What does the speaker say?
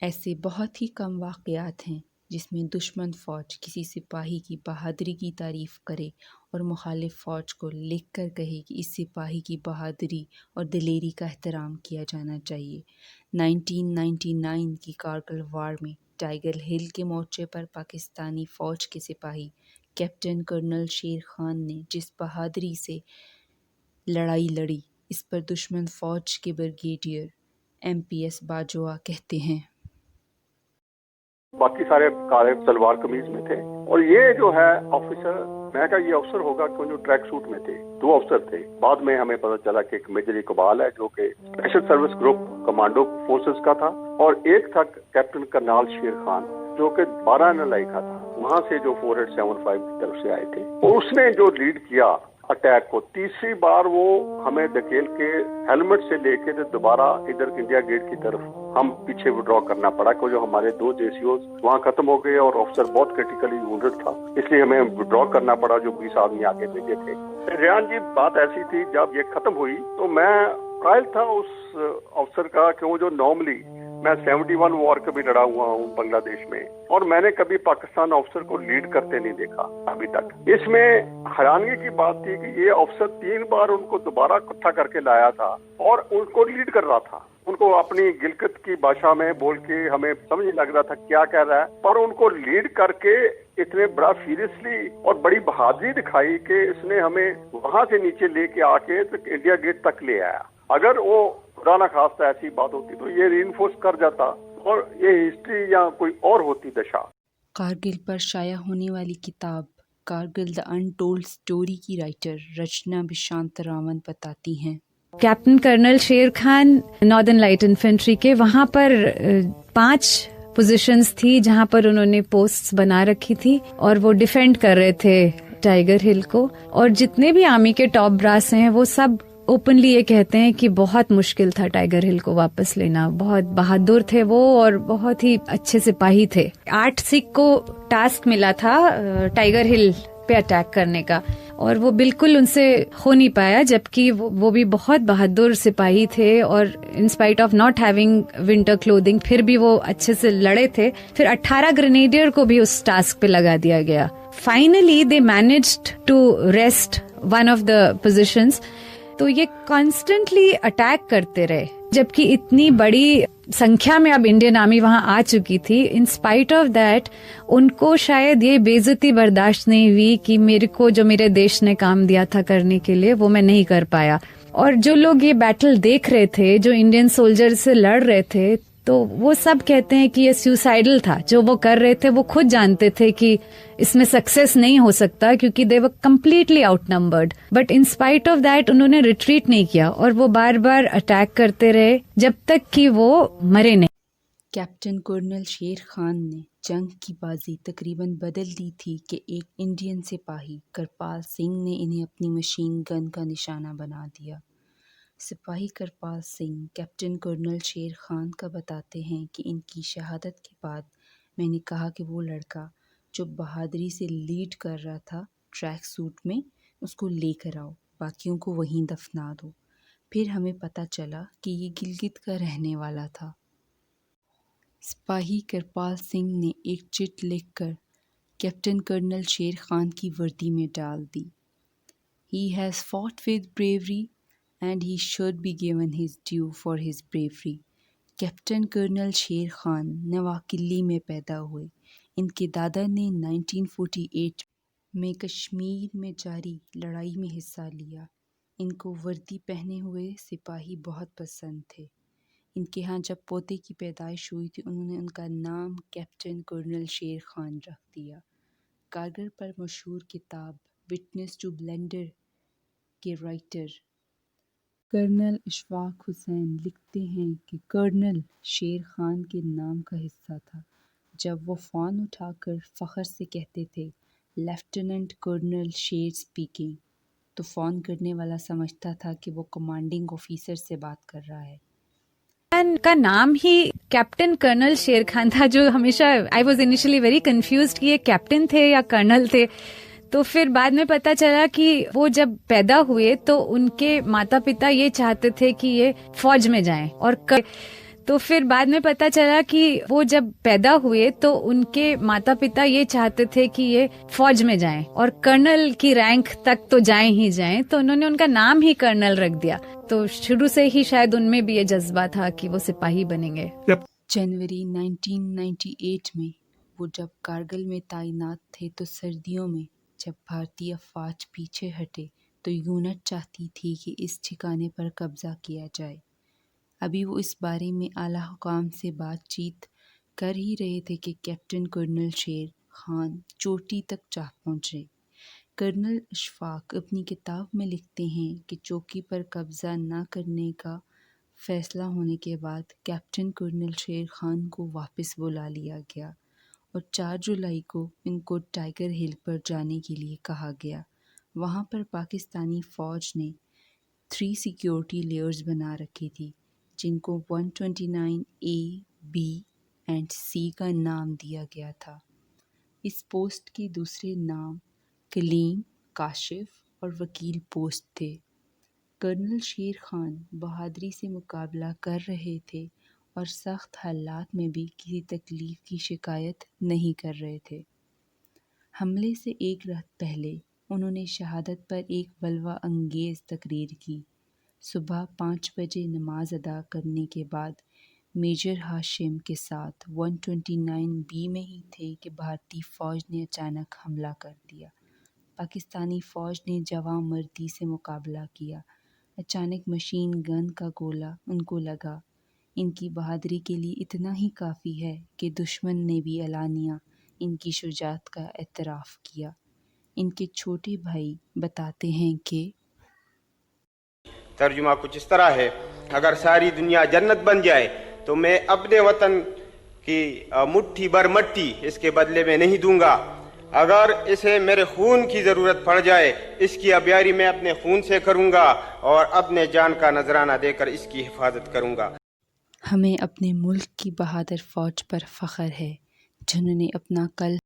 ایسے بہت ہی کم واقعات ہیں جس میں دشمن فوج کسی سپاہی کی بہادری کی تعریف کرے اور مخالف فوج کو لکھ کر کہے کہ اس سپاہی کی بہادری اور دلیری کا احترام کیا جانا چاہیے۔ 1999 کی کارگل وار میں ٹائیگر ہل کے مورچے پر پاکستانی فوج کے سپاہی کیپٹن کرنل شیر خان نے جس بہادری سے لڑائی لڑی، اس پر دشمن فوج کے بریگیڈیئر MPS باجوہ کہتے ہیں۔ باقی سارے کالے سلوار قمیض میں تھے اور یہ جو ہے آفیسر، میں کہا یہ افسر ہوگا کیوں جو ٹریک سوٹ میں تھے۔ 2 افسر تھے، بعد میں ہمیں پتہ چلا کہ ایک میجر اقبال ہے جو کہ special service group commando forces کا تھا، اور ایک تھا کیپٹن کرنال شیر خان جو کہ 12 نلائی کا تھا، وہاں سے جو 4875 کی طرف سے آئے تھے، اور اس نے جو لیڈ کیا اٹیک کو۔ تیسری بار وہ ہمیں دھکیل کے ہیلمٹ سے لے کے دوبارہ ادھر انڈیا گیٹ کی طرف ہم پیچھے وڈرا کرنا پڑا، کہ جو ہمارے 2 JCOs وہاں ختم ہو گئے اور افسر بہت کریٹیکلی وونڈڈ تھا، اس لیے ہمیں وڈرا کرنا پڑا، جو 20 آدمی آگے بھیجے تھے۔ ریان جی، بات ایسی تھی جب یہ ختم ہوئی تو میں قائل تھا اس افسر کا کہ وہ جو نارملی میں 71 وار کا بھی لڑا ہوا ہوں بنگلہ دیش میں، اور میں نے کبھی پاکستان افسر کو لیڈ کرتے نہیں دیکھا ابھی تک۔ اس میں حیرانگی کی بات تھی کہ یہ افسر 3 بار ان کو دوبارہ اکٹھا کر کے لایا تھا اور ان کو لیڈ کر رہا تھا، ان کو اپنی گلگت کی بھاشا میں بول کے ہمیں سمجھ نہیں لگ رہا تھا کیا کہہ رہا ہے، پر ان کو لیڈ کر کے اتنے بڑا سیریسلی اور بڑی بہادری دکھائی کہ اس نے ہمیں وہاں سے نیچے لے کے آ کے انڈیا گیٹ تک لے آیا۔ اگر وہ خدا نہ خواستہ ایسی بات ہوتی تو یہ ری انفورس کر جاتا اور یہ ہسٹری یا کوئی اور ہوتی دشا۔ کارگل پر شائع ہونے والی کتاب کارگل دا انٹولڈ سٹوری کی رائٹر رچنا بشانت راون بتاتی ہیں، captain Karnal Sher Khan northern light infantry کے وہاں پر 5 پوزیشنز تھی جہاں پر انہوں نے پوسٹ بنا رکھی تھی اور وہ ڈیفینڈ کر رہے تھے ٹائیگر ہل کو، اور جتنے بھی آرمی کے ٹاپ براس ہیں وہ سب اوپنلی یہ کہتے ہیں کہ بہت مشکل تھا ٹائیگر ہل کو واپس لینا، بہت بہادر تھے وہ اور بہت ہی اچھے سپاہی تھے۔ 8 سکھ کو ٹاسک ملا تھا ٹائیگر ہل پہ اٹیک کرنے کا، اور وہ بالکل ان سے ہو نہیں پایا، جبکہ وہ بھی بہت بہادر سپاہی تھے، اور in spite of not having winter clothing پھر بھی وہ اچھے سے لڑے تھے۔ پھر 18 گرینیڈیئر کو بھی اس ٹاسک پہ لگا دیا گیا۔ Finally they managed to wrest one of the positions. تو یہ کانسٹنٹلی اٹیک کرتے رہے، جبکہ اتنی بڑی سنکھیا میں اب انڈین آرمی وہاں آ چکی تھی۔ ان اسپائٹ آف دیٹ ان کو شاید یہ بے عزتی برداشت نہیں ہوئی کہ میرے کو جو میرے دیش نے کام دیا تھا کرنے کے لیے وہ میں نہیں کر پایا، اور جو لوگ یہ بیٹل دیکھ رہے تھے، جو انڈین سولجر سے لڑ رہے تھے، تو وہ سب کہتے ہیں کہ یہ سیوسائڈل تھا جو وہ کر رہے تھے۔ وہ خود جانتے تھے کہ اس میں سکسیس نہیں ہو سکتا کیونکہ they were completely outnumbered, but in spite of that انہوں نے ریٹریٹ نہیں کیا اور وہ بار بار اٹیک کرتے رہے جب تک کہ وہ مرے نہیں۔ کیپٹن کرنل شیر خان نے جنگ کی بازی تقریباً بدل دی تھی کہ ایک انڈین سپاہی کرپال سنگھ نے انہیں اپنی مشین گن کا نشانہ بنا دیا۔ سپاہی کرپال سنگھ کیپٹن کرنل شیر خان کا بتاتے ہیں کہ ان کی شہادت کے بعد میں نے کہا کہ وہ لڑکا جو بہادری سے لیڈ کر رہا تھا ٹریک سوٹ میں، اس کو لے کر آؤ، باقیوں کو وہیں دفنا دو۔ پھر ہمیں پتہ چلا کہ یہ گلگت کا رہنے والا تھا۔ سپاہی کرپال سنگھ نے ایک چٹ لکھ کر کیپٹن کرنل شیر خان کی وردی میں ڈال دی۔ He has fought with bravery and he should be given his due for his bravery۔ Captain Karnal Sher Khan نواکلی میں پیدا ہوئے۔ ان کے دادا نے 1948 میں کشمیر میں جاری لڑائی میں حصہ لیا۔ ان کو وردی پہنے ہوئے سپاہی بہت پسند تھے۔ ان کے ہاں جب پوتے کی پیدائش ہوئی تھی انہوں نے ان کا نام کیپٹن کرنل شیر خان رکھ دیا۔ کارگل پر مشہور کتاب وٹنس ٹو بلنڈر کے رائٹر کرنل اشفاق حسین لکھتے ہیں کہ کرنل شیر خان کے نام کا حصہ تھا۔ جب وہ فون اٹھا کر فخر سے کہتے تھے لیفٹیننٹ کرنل شیر اسپیکنگ، تو فون کرنے والا سمجھتا تھا کہ وہ کمانڈنگ آفیسر سے بات کر رہا ہے۔ ان کا نام ہی کیپٹن کرنل شیر خان تھا، جو ہمیشہ I was initially very confused کہ یہ کیپٹن تھے یا کرنل تھے۔ تو پھر بعد میں پتا چلا کہ وہ جب پیدا ہوئے تو ان کے ماتا پتا یہ چاہتے تھے کہ یہ فوج میں جائیں، اور تو پھر بعد میں پتا چلا کہ وہ جب پیدا ہوئے تو ان کے ماتا پتا یہ چاہتے تھے کہ یہ فوج میں جائیں اور کرنل کی رینک تک تو جائیں ہی جائیں، تو انہوں نے ان کا نام ہی کرنل رکھ دیا. تو شروع سے ہی شاید ان میں بھی یہ جذبہ تھا کہ وہ سپاہی بنیں گے. جنوری 1998 میں وہ جب کارگل میں تعینات تھے تو سردیوں میں جب بھارتی افواج پیچھے ہٹے تو یونٹ چاہتی تھی کہ اس ٹھکانے پر قبضہ کیا جائے. ابھی وہ اس بارے میں اعلیٰ حکام سے بات چیت کر ہی رہے تھے کہ کیپٹن کرنل شیر خان چوٹی تک جا پہنچے. کرنل اشفاق اپنی کتاب میں لکھتے ہیں کہ چوکی پر قبضہ نہ کرنے کا فیصلہ ہونے کے بعد کیپٹن کرنل شیر خان کو واپس بلا لیا گیا اور 4 جولائی کو ان کو ٹائیگر ہل پر جانے کے لیے کہا گیا. وہاں پر پاکستانی فوج نے 3 سیکیورٹی لیئرز بنا رکھی تھی جن کو 129 A, B اینڈ C کا نام دیا گیا تھا. اس پوسٹ کے دوسرے نام کلیم، کاشف اور وکیل پوسٹ تھے. کرنل شیر خان بہادری سے مقابلہ کر رہے تھے اور سخت حالات میں بھی کسی تکلیف کی شکایت نہیں کر رہے تھے. حملے سے ایک رات پہلے انہوں نے شہادت پر ایک بلوہ انگیز تقریر کی. صبح 5 بجے نماز ادا کرنے کے بعد میجر ہاشم کے ساتھ 129 B میں ہی تھے کہ بھارتی فوج نے اچانک حملہ کر دیا. پاکستانی فوج نے جواں مردی سے مقابلہ کیا. اچانک مشین گن کا گولہ ان کو لگا. ان کی بہادری کے لیے اتنا ہی کافی ہے کہ دشمن نے بھی اعلانیہ ان کی شجاعت کا اعتراف کیا. ان کے چھوٹے بھائی بتاتے ہیں کہ ترجمہ کچھ اس طرح ہے: اگر ساری دنیا جنت بن جائے تو میں اپنے وطن کی مٹھی بھر مٹی اس کے بدلے میں نہیں دوں گا. اگر اسے میرے خون کی ضرورت پڑ جائے اس کی آبیاری میں اپنے خون سے کروں گا اور اپنے جان کا نذرانہ دے کر اس کی حفاظت کروں گا. ہمیں اپنے ملک کی بہادر فوج پر فخر ہے جنہوں نے اپنا کل